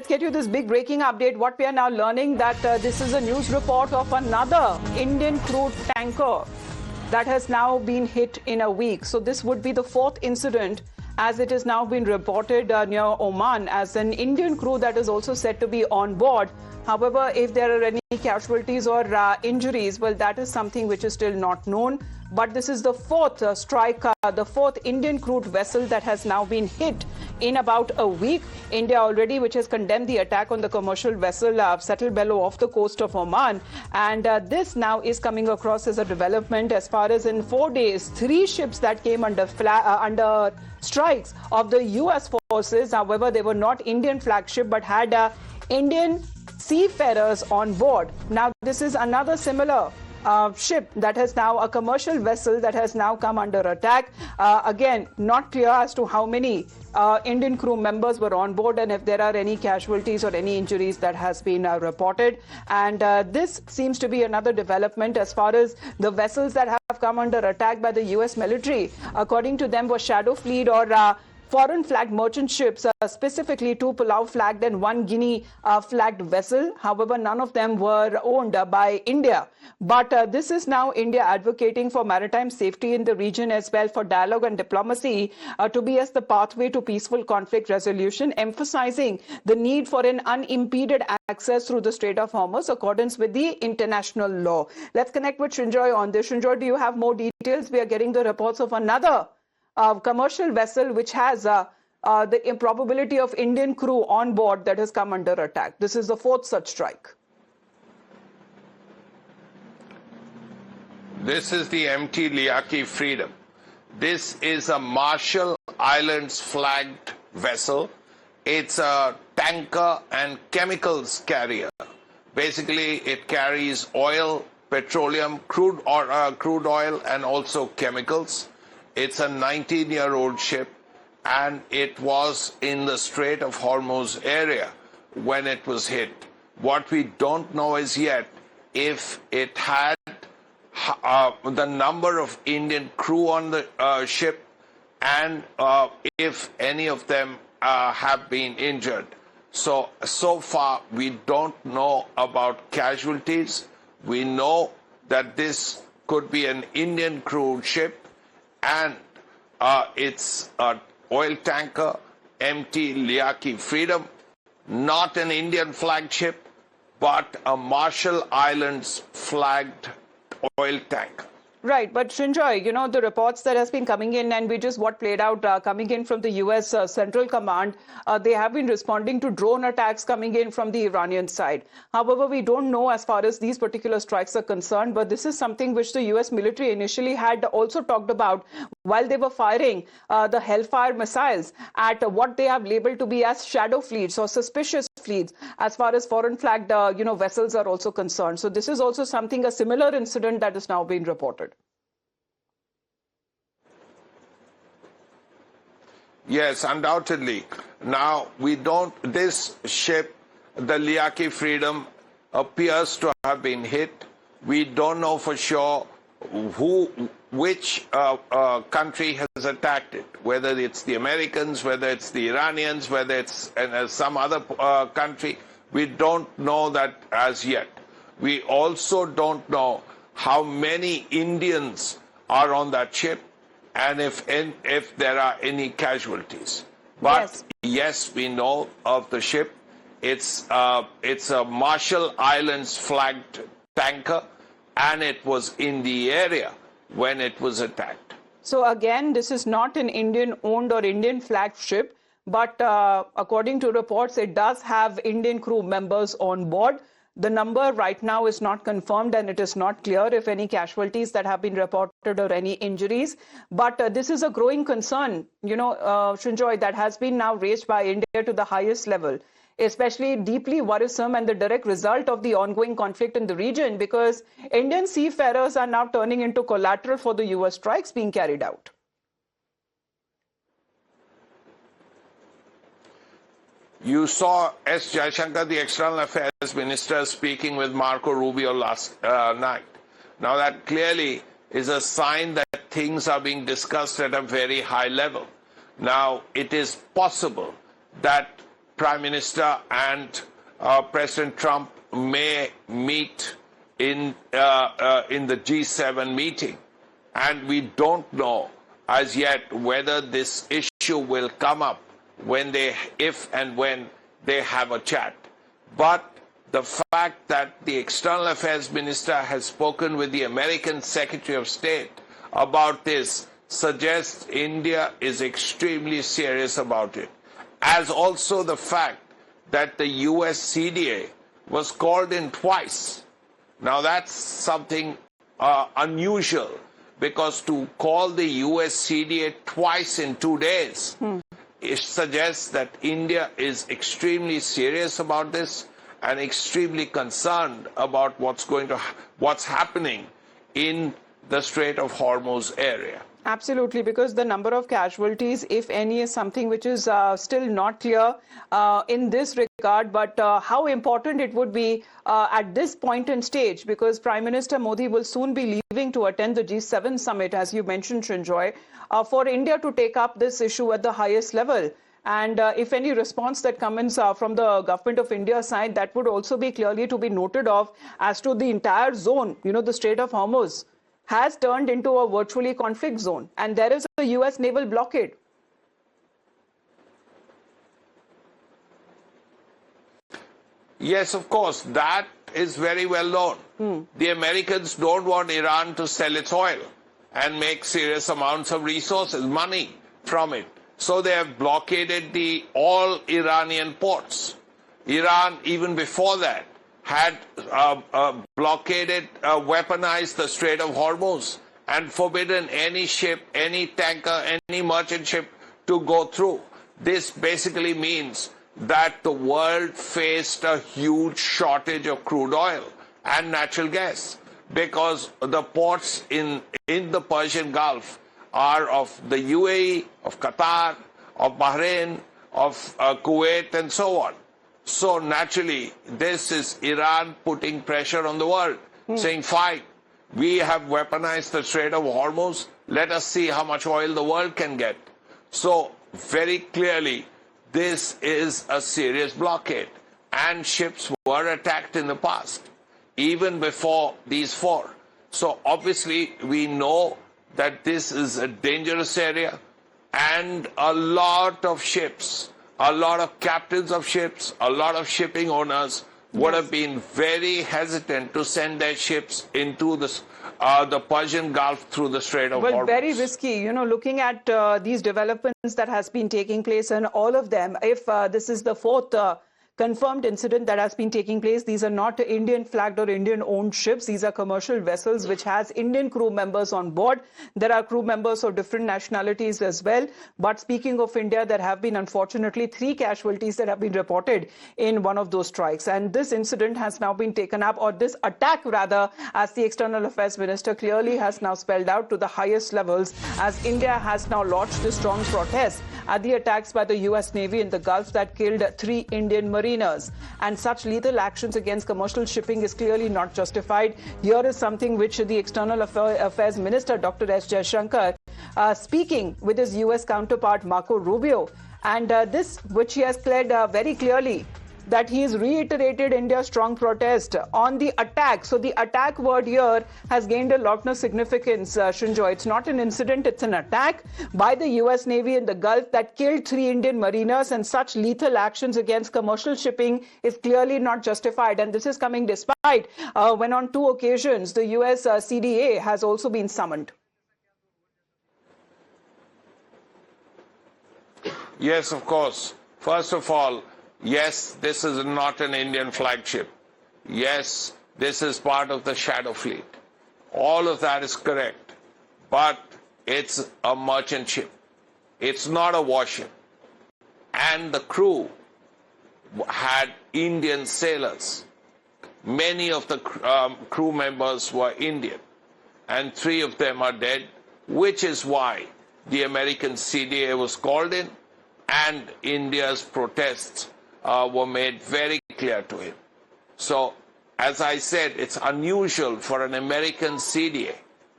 let's get you this big breaking update. What we are now learning that this is a news report of another Indian crude tanker that has now been hit in a week. So this would be the fourth incident, as it has now been reported near Oman, as an Indian crew that is also said to be on board. However, if there are any casualties or injuries, well, that is something which is still not known. But this is the fourth strike, the fourth Indian crude vessel that has now been hit in about a week. India already, which has condemned the attack on the commercial vessel Settle Bellow off the coast of Oman. And this now is coming across as a development as far as in 4 days, 3 ships that came under strikes of the US forces. However, they were not Indian flagship but had Indian seafarers on board. Now, this is another similar ship that has now a commercial vessel that has now come under attack. Again, not clear as to how many Indian crew members were on board and if there are any casualties or any injuries that has been reported. And this seems to be another development as far as the vessels that have come under attack by the US military. According to them, were shadow fleet or foreign flagged merchant ships, specifically 2 Palau flagged and 1 Guinea flagged vessel. However, none of them were owned by India. But this is now India advocating for maritime safety in the region as well, for dialogue and diplomacy to be as the pathway to peaceful conflict resolution, emphasizing the need for an unimpeded access through the Strait of Hormuz, accordance with the international law. Let's connect with Srinjoy on this. Srinjoy, do you have more details? We are getting the reports of another commercial vessel which has the improbability of Indian crew on board that has come under attack. This is the 4th such strike. This is the MT Liaki Freedom. This is a Marshall Islands flagged vessel. It's a tanker and chemicals carrier. Basically, it carries oil, petroleum, crude oil, and also chemicals. It's a 19-year-old ship, and it was in the Strait of Hormuz area when it was hit. What we don't know is yet if it had the number of Indian crew on the ship and if any of them have been injured. So far, we don't know about casualties. We know that this could be an Indian crewed ship, and it's an oil tanker, MT Liaki Freedom, not an Indian flagship, but a Marshall Islands flagged oil tanker. Right, but Srinjoy, you know, the reports that has been coming in, and which is what played out coming in from the US Central Command, they have been responding to drone attacks coming in from the Iranian side. However, we don't know as far as these particular strikes are concerned, but this is something which the US military initially had also talked about while they were firing the Hellfire missiles at what they have labeled to be as shadow fleets or suspicious fleets as far as foreign flagged vessels are also concerned. So this is also something, a similar incident that is now being reported. Yes, undoubtedly. Now, this ship, the Liaki Freedom, appears to have been hit. We don't know for sure which country has attacked it, whether it's the Americans, whether it's the Iranians, whether it's some other country. We don't know that as yet. We also don't know how many Indians are on that ship, and if there are any casualties. But yes, we know of the ship. It's a Marshall Islands flagged tanker, and it was in the area when it was attacked. So again, this is not an Indian owned or Indian flagged ship, but according to reports, it does have Indian crew members on board. The number right now is not confirmed, and it is not clear if any casualties that have been reported or any injuries. But this is a growing concern, Srinjoy, that has been now raised by India to the highest level, especially deeply worrisome and the direct result of the ongoing conflict in the region, because Indian seafarers are now turning into collateral for the US strikes being carried out. You saw S. Jaishankar, the External Affairs Minister, speaking with Marco Rubio last night. Now that clearly is a sign that things are being discussed at a very high level. Now, it is possible that Prime Minister and President Trump may meet in the G7 meeting. And we don't know as yet whether this issue will come up if and when they have a chat. But the fact that the External Affairs Minister has spoken with the American Secretary of State about this suggests India is extremely serious about it. As also the fact that the US CDA was called in twice. Now that's something unusual, because to call the US CDA twice in 2 days, it suggests that India is extremely serious about this and extremely concerned about what's happening in the Strait of Hormuz area. Absolutely, because the number of casualties, if any, is something which is still not clear in this regard. But how important it would be at this point in stage, because Prime Minister Modi will soon be leaving to attend the G7 summit, as you mentioned, Srinjoy, for India to take up this issue at the highest level. And if any response that comes from the government of India side, that would also be clearly to be noted of as to the entire zone, the Strait of Hormuz has turned into a virtually conflict zone, and there is a US naval blockade. Yes, of course, that is very well known. The Americans don't want Iran to sell its oil and make serious amounts of resources, money from it. So they have blockaded all Iranian ports. Iran, even before that, had blockaded, weaponized the Strait of Hormuz and forbidden any ship, any tanker, any merchant ship to go through. This basically means that the world faced a huge shortage of crude oil and natural gas, because the ports in the Persian Gulf are of the UAE, of Qatar, of Bahrain, of Kuwait, and so on. So naturally, this is Iran putting pressure on the world, saying, fine, we have weaponized the Strait of Hormuz, let us see how much oil the world can get. So very clearly, this is a serious blockade, and ships were attacked in the past, even before these four. So obviously, we know that this is a dangerous area, and a lot of ships, a lot of captains of ships, a lot of shipping owners would have been very hesitant to send their ships into the Persian Gulf through the Strait of Hormuz. Well, very risky, looking at these developments that has been taking place, and all of them, if this is the fourth confirmed incident that has been taking place. These are not Indian flagged or Indian owned ships. These are commercial vessels which has Indian crew members on board. There are crew members of different nationalities as well. But speaking of India, there have been unfortunately 3 casualties that have been reported in one of those strikes. And this incident has now been taken up, or this attack rather, as the External Affairs Minister clearly has now spelled out, to the highest levels, as India has now launched a strong protest at the attacks by the US Navy in the Gulf that killed 3 Indian mariners. And such lethal actions against commercial shipping is clearly not justified. Here is something which the External Affairs Minister, Dr. S. Jaishankar, speaking with his US counterpart, Marco Rubio, and this which he has said very clearly, that he has reiterated India's strong protest on the attack. So the attack word here has gained a lot more significance, Srinjoy. It's not an incident, it's an attack by the US Navy in the Gulf that killed 3 Indian mariners, and such lethal actions against commercial shipping is clearly not justified. And this is coming despite when on 2 occasions the US CDA has also been summoned. Yes, of course. First of all, yes, this is not an Indian flagship. Yes, this is part of the shadow fleet. All of that is correct. But it's a merchant ship. It's not a warship. And the crew had Indian sailors. Many of the crew members were Indian. And 3 of them are dead, which is why the American CDA was called in, and India's protests were made very clear to him. So, as I said, it's unusual for an American CDA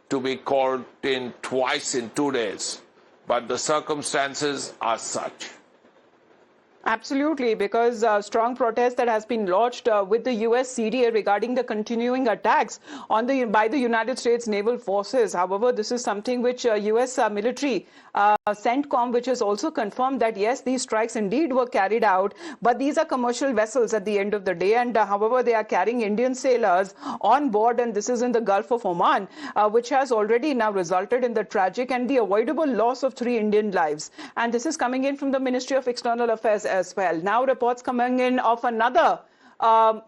to be called in twice in 2 days, but the circumstances are such. Absolutely, because strong protest that has been lodged with the US CDA regarding the continuing attacks on by the United States naval forces. However, this is something which US military CENTCOM, which has also confirmed that yes, these strikes indeed were carried out, but these are commercial vessels at the end of the day, and however, they are carrying Indian sailors on board, and this is in the Gulf of Oman, which has already now resulted in the tragic and the avoidable loss of 3 Indian lives. And this is coming in from the Ministry of External Affairs as well. Now reports coming in of another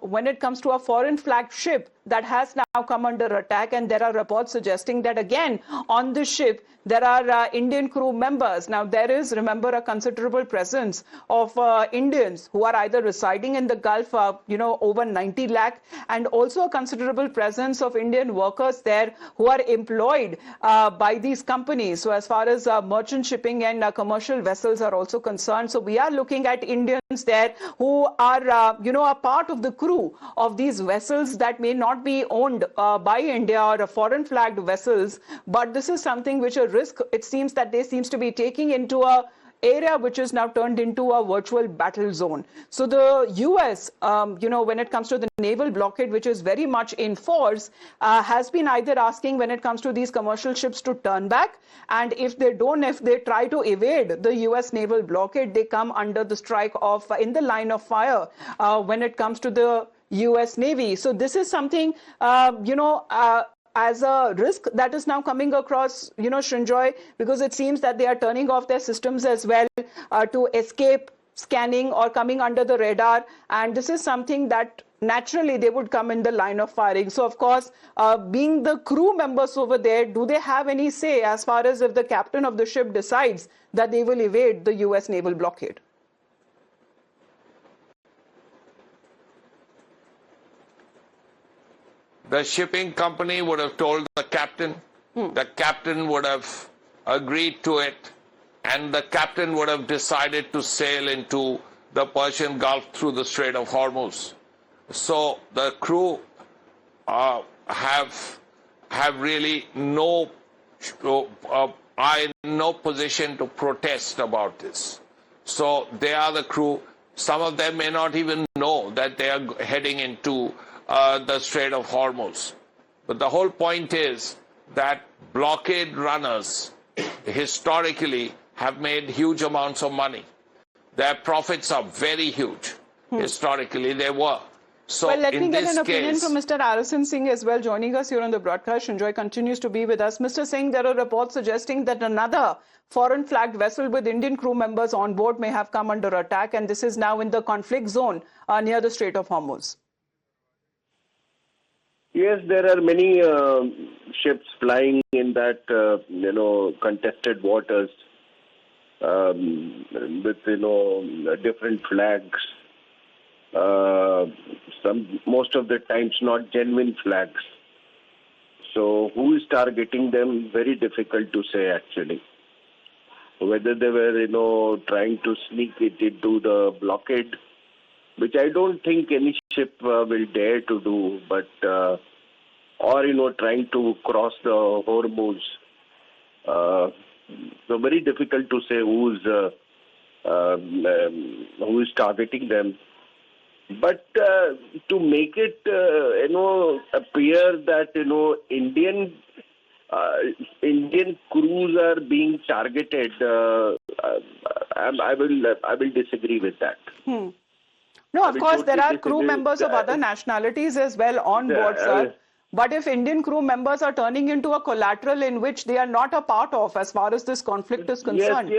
when it comes to a foreign flagged ship that has now come under attack, and there are reports suggesting that again on this ship there are Indian crew members. Now there is, remember, a considerable presence of Indians who are either residing in the Gulf, over 90 lakh, and also a considerable presence of Indian workers there who are employed by these companies. So as far as merchant shipping and commercial vessels are also concerned, so we are looking at Indians there who are, a part of the crew of these vessels that may not be owned by India or foreign flagged vessels, but this is something which a risk, it seems that they seems to be taking into a area which is now turned into a virtual battle zone. So the US, when it comes to the naval blockade, which is very much in force, has been either asking when it comes to these commercial ships to turn back, and if they try to evade the US naval blockade, they come under the strike of in the line of fire when it comes to the US Navy. So this is something, as a risk that is now coming across, Srinjoy, because it seems that they are turning off their systems as well to escape scanning or coming under the radar. And this is something that naturally they would come in the line of firing. So, of course, being the crew members over there, do they have any say as far as if the captain of the ship decides that they will evade the US naval blockade? The shipping company would have told the captain would have agreed to it, and the captain would have decided to sail into the Persian Gulf through the Strait of Hormuz. So the crew have really no position to protest about this. So they are the crew. Some of them may not even know that they are heading into the Strait of Hormuz. But the whole point is that blockade runners historically have made huge amounts of money. Their profits are very huge. Historically, they were. So well, let me get an opinion case, from Mr. Arison Singh as well, joining us here on the broadcast. Shinjoy continues to be with us. Mr. Singh, there are reports suggesting that another foreign flagged vessel with Indian crew members on board may have come under attack, and this is now in the conflict zone near the Strait of Hormuz. Yes, there are many ships flying in that, contested waters with, different flags. Most of the times not genuine flags. So who is targeting them? Very difficult to say actually. Whether they were, trying to sneak it into the blockade, which I don't think any ship will dare to do, but or trying to cross the Hormuz. So very difficult to say who is targeting them. But to make it appear that Indian crews are being targeted, I will disagree with that. No, of course, there are crew members of other nationalities as well on board, sir. But if Indian crew members are turning into a collateral in which they are not a part of as far as this conflict is concerned.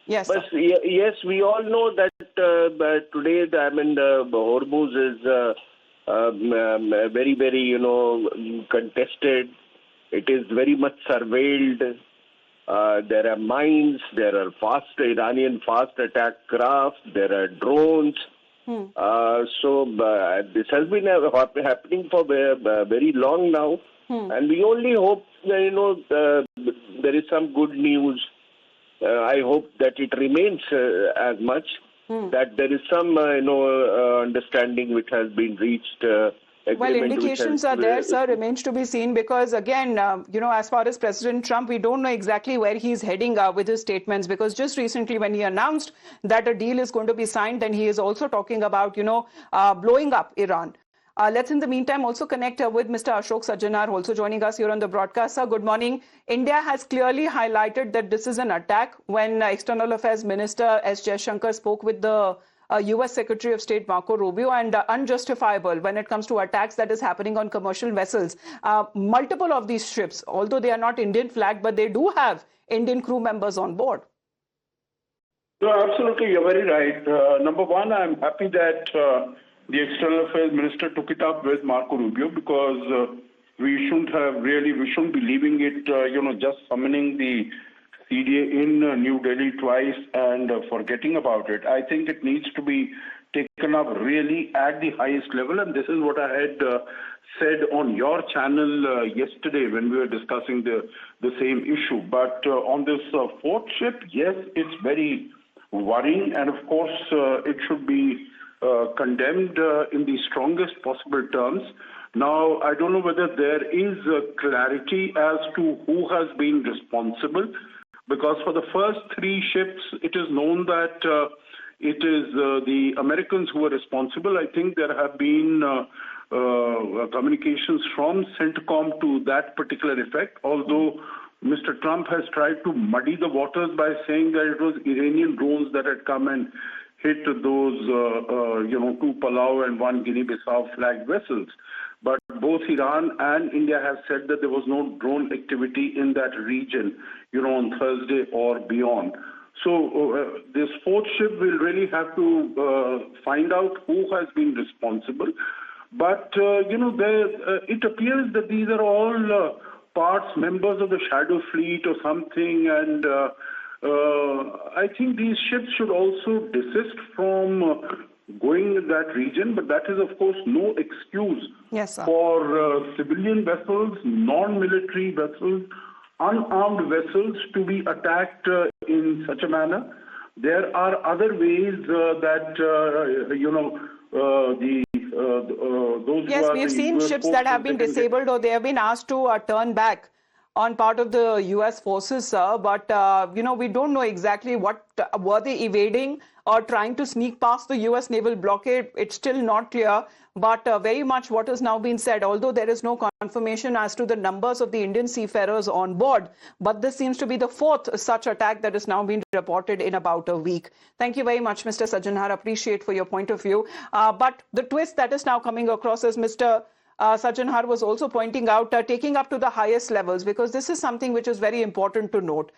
Yes, we all know that today, the Hormuz is very, very, contested. It is very much surveilled. There are mines, there are Iranian fast attack crafts, there are drones. So this has been happening for very long now. And we only hope that, there is some good news. I hope that it remains as much, that there is some, understanding which has been reached agreement. Well, indications are there, sir, remains to be seen because, again, as far as President Trump, we don't know exactly where he's heading with his statements, because just recently when he announced that a deal is going to be signed, then he is also talking about, blowing up Iran. Let's in the meantime also connect with Mr. Ashok Sajjanar, also joining us here on the broadcast. Sir, good morning. India has clearly highlighted that this is an attack when External Affairs Minister S. Jaishankar spoke with the US Secretary of State Marco Rubio, and unjustifiable when it comes to attacks that is happening on commercial vessels. Multiple of these ships, although they are not Indian flagged, but they do have Indian crew members on board. No, absolutely, you're very right. Number one, I'm happy that the External Affairs Minister took it up with Marco Rubio, because we shouldn't be leaving it, just summoning the CDA in New Delhi twice and forgetting about it. I think it needs to be taken up really at the highest level, and this is what I had said on your channel yesterday when we were discussing the same issue. But on this fourth ship, yes, it's very worrying, and of course it should be condemned in the strongest possible terms. Now, I don't know whether there is clarity as to who has been responsible, because for the first three ships, it is known that it is the Americans who are responsible. I think there have been communications from CENTCOM to that particular effect, although Mr. Trump has tried to muddy the waters by saying that it was Iranian drones that had come and hit those, two Palau and one Guinea-Bissau flagged vessels. But both Iran and India have said that there was no drone activity in that region, on Thursday or beyond. So this fourth ship will really have to find out who has been responsible. But, it appears that these are all members of the Shadow Fleet or something, and I think these ships should also desist from going in that region, but that is, of course, no excuse for civilian vessels, non-military vessels, unarmed vessels to be attacked in such a manner. There are other ways that, those yes, we've seen ships that have been disabled or they have been asked to turn back on part of the U.S. forces, sir. But, we don't know exactly what were they evading or trying to sneak past the U.S. naval blockade. It's still not clear. But very much what has now been said, although there is no confirmation as to the numbers of the Indian seafarers on board, but this seems to be the fourth such attack that is now being reported in about a week. Thank you very much, Mr. Sajjanar. Appreciate for your point of view. But the twist that is now coming across is Mr. Sajjanar was also pointing out, taking up to the highest levels, because this is something which is very important to note.